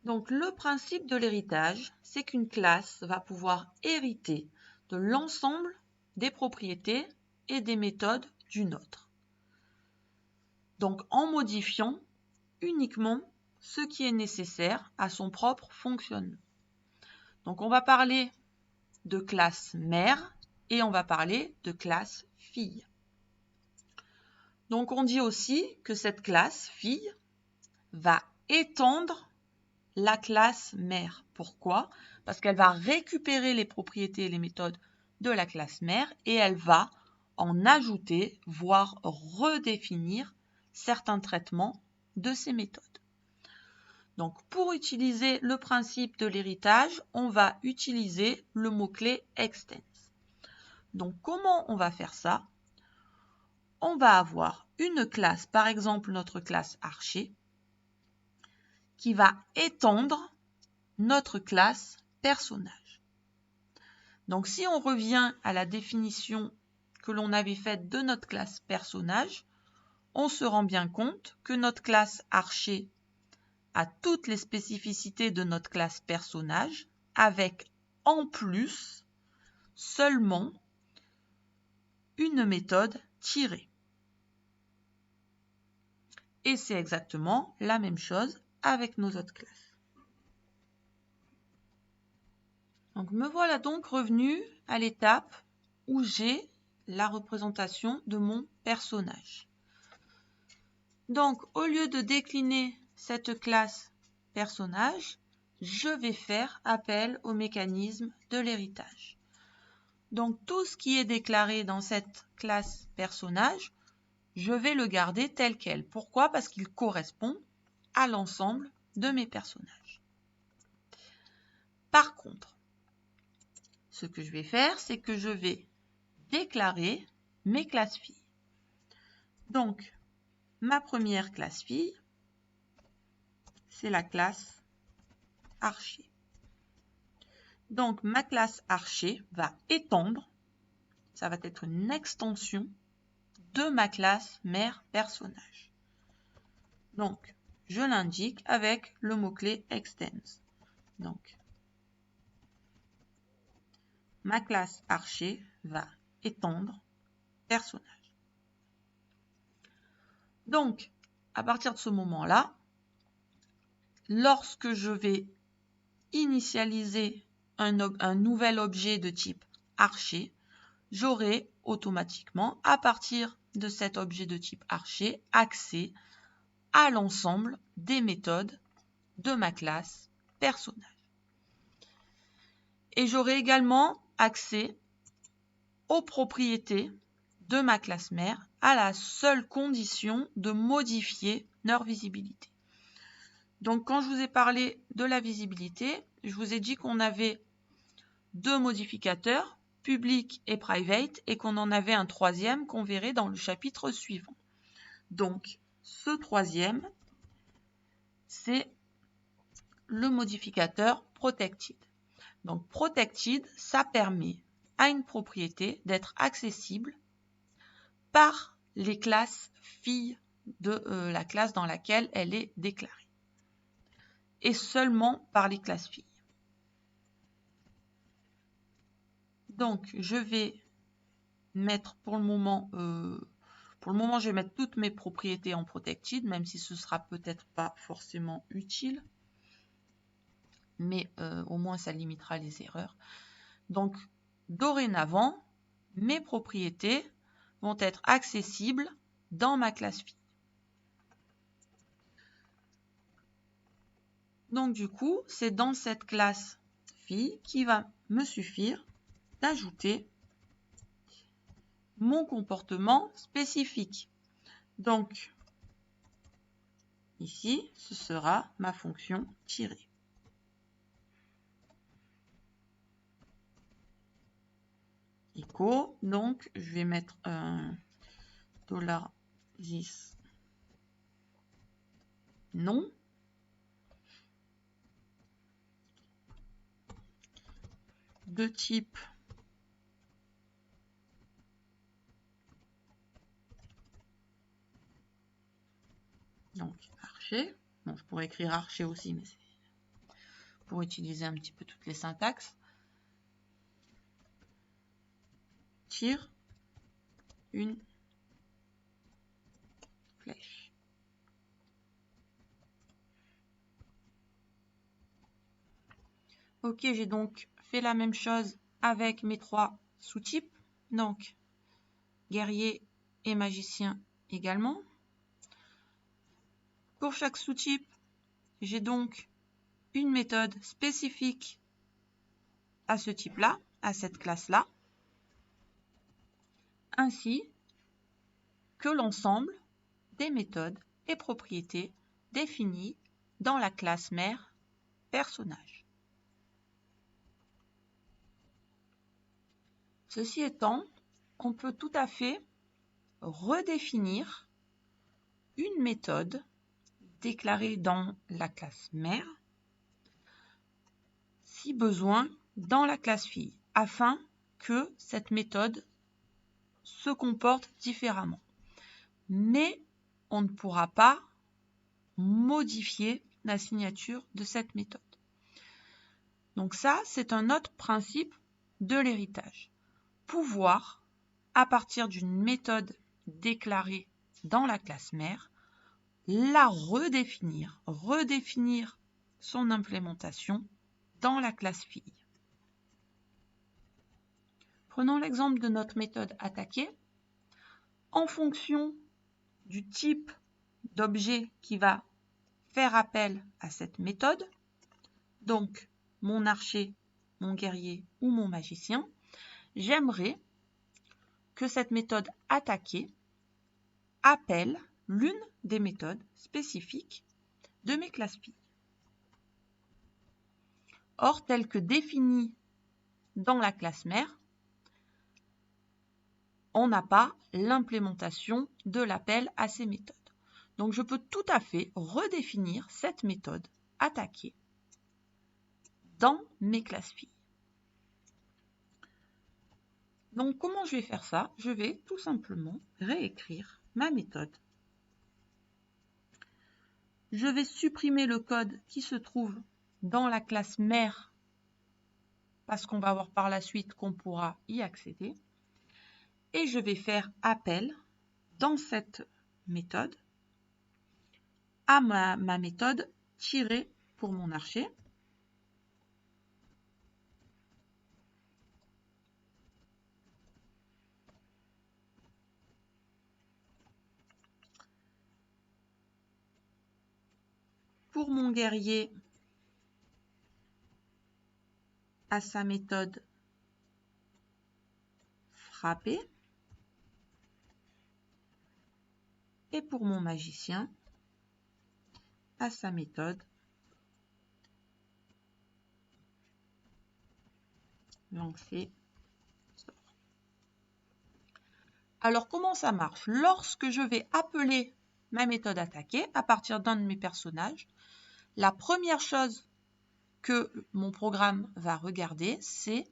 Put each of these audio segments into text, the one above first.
Donc le principe de l'héritage, c'est qu'une classe va pouvoir hériter de l'ensemble des propriétés et des méthodes d'une autre. Donc en modifiant uniquement ce qui est nécessaire à son propre fonctionnement. Donc on va parler de classe mère et on va parler de classe fille. Donc on dit aussi que cette classe fille va étendre la classe mère. Pourquoi? Parce qu'elle va récupérer les propriétés et les méthodes de la classe mère et elle va en ajouter, voire redéfinir certains traitements de ces méthodes. Donc pour utiliser le principe de l'héritage, on va utiliser le mot-clé extends. Donc comment on va faire ça? On va avoir une classe, par exemple notre classe archer, qui va étendre notre classe personnage. Donc si on revient à la définition que l'on avait faite de notre classe personnage, on se rend bien compte que notre classe archer a toutes les spécificités de notre classe personnage, avec en plus seulement une méthode tirée. Et c'est exactement la même chose avec nos autres classes. Donc me voilà donc revenu à l'étape où j'ai la représentation de mon personnage. Donc au lieu de décliner cette classe personnage, je vais faire appel au mécanisme de l'héritage. Donc tout ce qui est déclaré dans cette classe personnage, je vais le garder tel quel. Pourquoi? Parce qu'il correspond à l'ensemble de mes personnages. Par contre, ce que je vais faire, c'est que je vais déclarer mes classes filles. Donc, ma première classe fille, c'est la classe archer. Donc, ma classe archer va étendre, ça va être une extension de ma classe mère personnage. Donc, je l'indique avec le mot-clé extends. Donc, ma classe archer va étendre personnage. Donc, à partir de ce moment-là, lorsque je vais initialiser un nouvel objet de type archer, j'aurai automatiquement, à partir de cet objet de type archer, accès à l'ensemble des méthodes de ma classe personnage. Et j'aurai également accès aux propriétés de ma classe mère à la seule condition de modifier leur visibilité. Donc quand je vous ai parlé de la visibilité, je vous ai dit qu'on avait deux modificateurs, public et private, et qu'on en avait un troisième qu'on verrait dans le chapitre suivant. Donc ce troisième, c'est le modificateur protected. Donc protected, ça permet à une propriété d'être accessible par les classes filles de la classe dans laquelle elle est déclarée. Et seulement par les classes filles. Donc, je vais mettre pour le moment, je vais mettre toutes mes propriétés en protected, même si ce sera peut-être pas forcément utile. Mais au moins, ça limitera les erreurs. Donc, dorénavant, mes propriétés vont être accessibles dans ma classe fille. Donc, du coup, c'est dans cette classe fille qu'il va me suffire d'ajouter mon comportement spécifique. Donc, ici, ce sera ma fonction tirée. Echo, donc, je vais mettre un $this non. De type donc archer. Bon, je pourrais écrire archer aussi, mais pour utiliser un petit peu toutes les syntaxes. Tire une flèche. Ok, j'ai donc fait la même chose avec mes 3 sous-types. Donc, guerrier et magicien également. Pour chaque sous-type, j'ai donc une méthode spécifique à ce type-là, à cette classe-là, ainsi que l'ensemble des méthodes et propriétés définies dans la classe mère personnage. Ceci étant, on peut tout à fait redéfinir une méthode déclarée dans la classe mère, si besoin, dans la classe fille, afin que cette méthode se comporte différemment. Mais on ne pourra pas modifier la signature de cette méthode. Donc ça, c'est un autre principe de l'héritage. Pouvoir, à partir d'une méthode déclarée dans la classe mère, la redéfinir son implémentation dans la classe fille. Prenons l'exemple de notre méthode attaquer. En fonction du type d'objet qui va faire appel à cette méthode, donc mon archer, mon guerrier ou mon magicien, j'aimerais que cette méthode attaquer appelle l'une des méthodes spécifiques de mes classes filles. Or, telle que définie dans la classe mère, on n'a pas l'implémentation de l'appel à ces méthodes. Donc, je peux tout à fait redéfinir cette méthode attaquer dans mes classes filles. Donc, comment je vais faire ça? Je vais tout simplement réécrire ma méthode. Je vais supprimer le code qui se trouve dans la classe mère parce qu'on va voir par la suite qu'on pourra y accéder. Et je vais faire appel dans cette méthode à ma méthode tirer pour mon archer. Pour mon guerrier, à sa méthode frapper. Et pour mon magicien, à sa méthode lancer sort. Alors comment ça marche? Lorsque je vais appeler ma méthode attaquer à partir d'un de mes personnages, la première chose que mon programme va regarder, c'est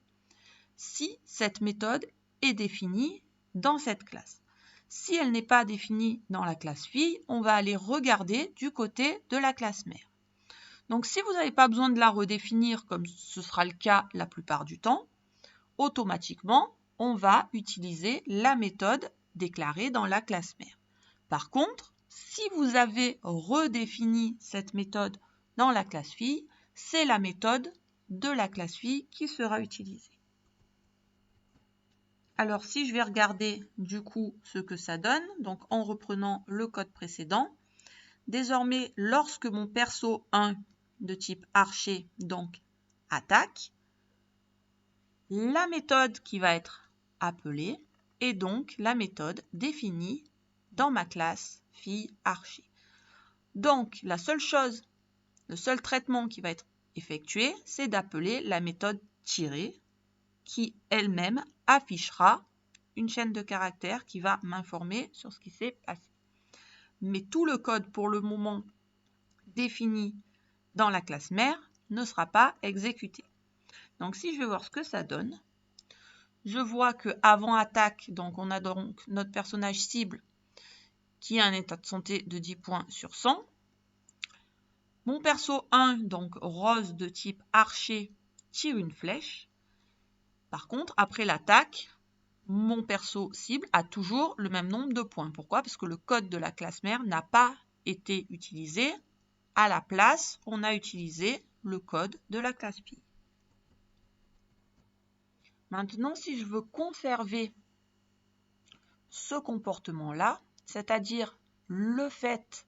si cette méthode est définie dans cette classe. Si elle n'est pas définie dans la classe fille, on va aller regarder du côté de la classe mère. Donc si vous n'avez pas besoin de la redéfinir, comme ce sera le cas la plupart du temps, automatiquement, on va utiliser la méthode déclarée dans la classe mère. Par contre, si vous avez redéfini cette méthode dans la classe fille, c'est la méthode de la classe fille qui sera utilisée. Alors, si je vais regarder du coup ce que ça donne, donc en reprenant le code précédent, désormais, lorsque mon perso 1 de type archer, donc attaque, la méthode qui va être appelée est donc la méthode définie dans ma classe fille archer. Donc, la seule chose, le seul traitement qui va être effectué, c'est d'appeler la méthode tirer, qui elle-même affichera une chaîne de caractères qui va m'informer sur ce qui s'est passé. Mais tout le code pour le moment défini dans la classe mère ne sera pas exécuté. Donc si je vais voir ce que ça donne, je vois qu'avant attaque, donc on a donc notre personnage cible qui a un état de santé de 10 points sur 100. Mon perso 1, donc rose de type archer, tire une flèche. Par contre, après l'attaque, mon perso cible a toujours le même nombre de points. Pourquoi? Parce que le code de la classe mère n'a pas été utilisé. À la place, on a utilisé le code de la classe fille. Maintenant, si je veux conserver ce comportement-là, c'est-à-dire le fait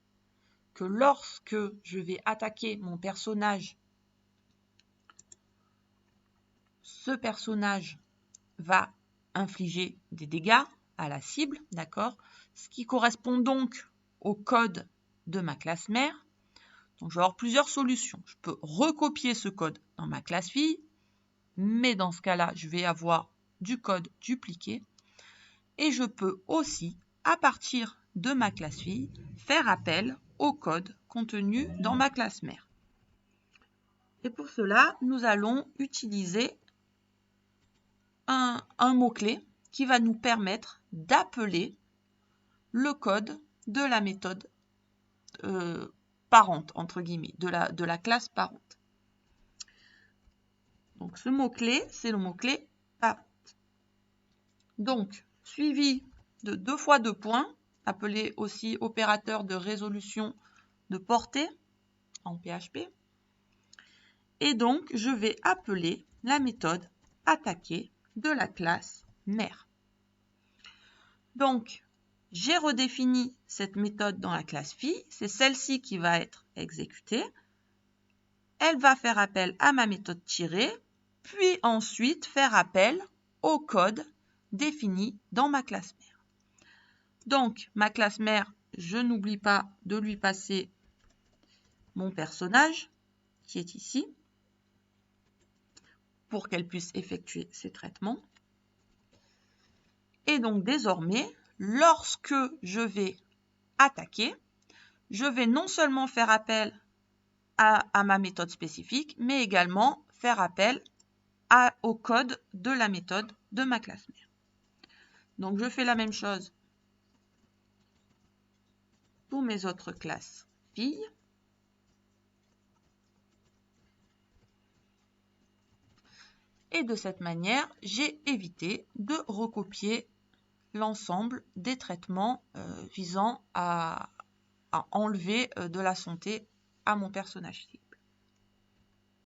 que lorsque je vais attaquer mon personnage, ce personnage va infliger des dégâts à la cible, d'accord? Ce qui correspond donc au code de ma classe mère. Donc, je vais avoir plusieurs solutions. Je peux recopier ce code dans ma classe fille, mais dans ce cas-là, je vais avoir du code dupliqué. Et je peux aussi, à partir de ma classe fille, faire appel au code contenu dans ma classe mère. Et pour cela, nous allons utiliser un mot-clé qui va nous permettre d'appeler le code de la méthode parente, entre guillemets, de la classe parente. Donc ce mot-clé, c'est le mot-clé parente. Donc, suivi de 2 fois 2 points, appelé aussi opérateur de résolution de portée en PHP. Et donc, je vais appeler la méthode attaquer de la classe mère. Donc, j'ai redéfini cette méthode dans la classe fille. C'est celle-ci qui va être exécutée. Elle va faire appel à ma méthode tirée, puis ensuite faire appel au code défini dans ma classe mère. Donc, ma classe mère, je n'oublie pas de lui passer mon personnage qui est ici pour qu'elle puisse effectuer ses traitements. Et donc, désormais, lorsque je vais attaquer, je vais non seulement faire appel à ma méthode spécifique, mais également faire appel au code de la méthode de ma classe mère. Donc, je fais la même chose pour mes autres classes filles. Et de cette manière, j'ai évité de recopier l'ensemble des traitements visant à enlever de la santé à mon personnage fille.